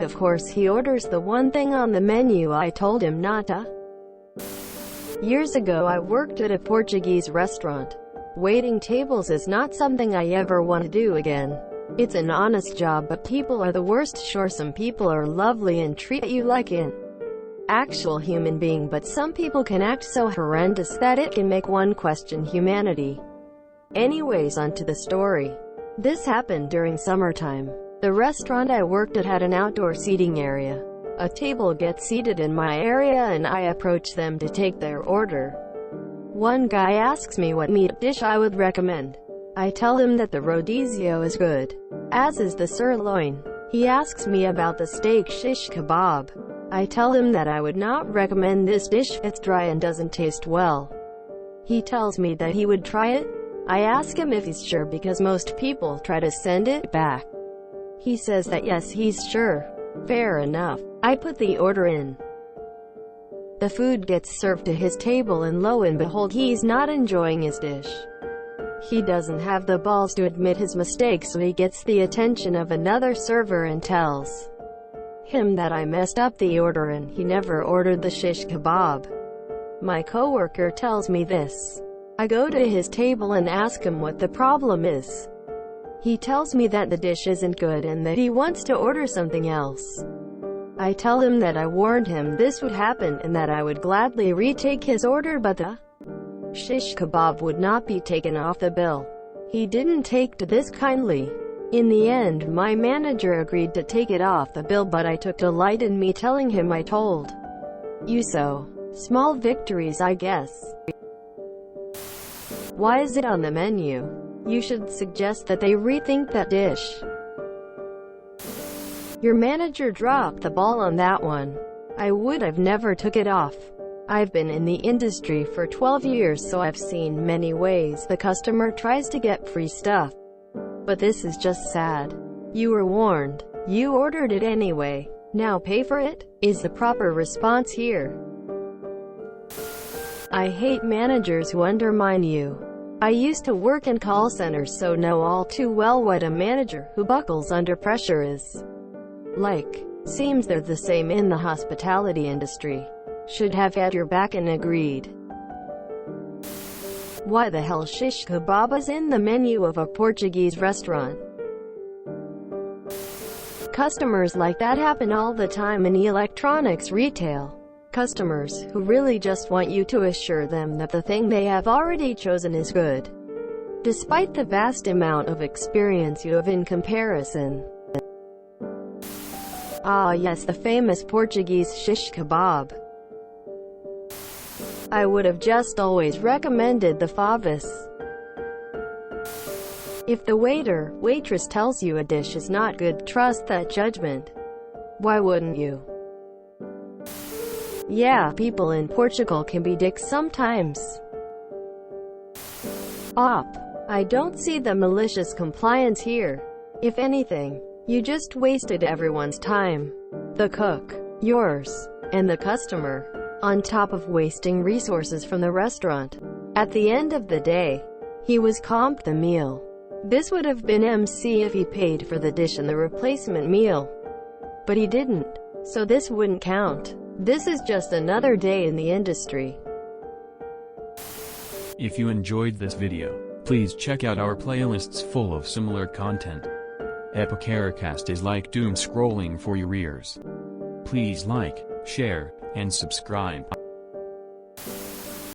Of course he orders the one thing on the menu I told him not to. Years ago I worked at a Portuguese restaurant. Waiting tables is not something I ever want to do again. It's an honest job, but people are the worst. Sure, some people are lovely and treat you like an actual human being, but some people can act so horrendous that it can make one question humanity. Anyways, onto the story. This happened during summertime. The restaurant I worked at had an outdoor seating area. A table gets seated in my area and I approach them to take their order. One guy asks me what meat dish I would recommend. I tell him that the rodizio is good, as is the sirloin. He asks me about the steak shish kebab. I tell him that I would not recommend this dish, it's dry and doesn't taste well. He tells me that he would try it. I ask him if he's sure because most people try to send it back. He says that yes, he's sure. Fair enough. I put the order in. The food gets served to his table and lo and behold, he's not enjoying his dish. He doesn't have the balls to admit his mistake, so he gets the attention of another server and tells him that I messed up the order and he never ordered the shish kebab. My coworker tells me this. I go to his table and ask him what the problem is. He tells me that the dish isn't good and that he wants to order something else. I tell him that I warned him this would happen and that I would gladly retake his order, but the shish kebab would not be taken off the bill. He didn't take to this kindly. In the end, my manager agreed to take it off the bill, but I took delight in me telling him I told you so. Small victories, I guess. Why is it on the menu? You should suggest that they rethink that dish. Your manager dropped the ball on that one. I would have never took it off. I've been in the industry for 12 years, so I've seen many ways the customer tries to get free stuff. But this is just sad. You were warned. You ordered it anyway. Now pay for it, is the proper response here. I hate managers who undermine you. I used to work in call centers, so know all too well what a manager who buckles under pressure is like. Seems they're the same in the hospitality industry. Should have had your back and agreed. Why the hell shish kebab is in the menu of a Portuguese restaurant? Customers like that happen all the time in electronics retail. Customers who really just want you to assure them that the thing they have already chosen is good, despite the vast amount of experience you have in comparison. Ah yes, the famous Portuguese shish kebab. I would have just always recommended the favas. If the waiter, waitress tells you a dish is not good, trust that judgment. Why wouldn't you? Yeah, people in Portugal can be dicks sometimes. I don't see the malicious compliance here. If anything, you just wasted everyone's time. The cook, yours, and the customer, on top of wasting resources from the restaurant. At the end of the day, he was comped the meal. This would have been MC if he paid for the dish and the replacement meal. But he didn't, so this wouldn't count. This is just another day in the industry. If you enjoyed this video, please check out our playlists full of similar content. Epicaricast is like doom scrolling for your ears. Please like, share, and subscribe.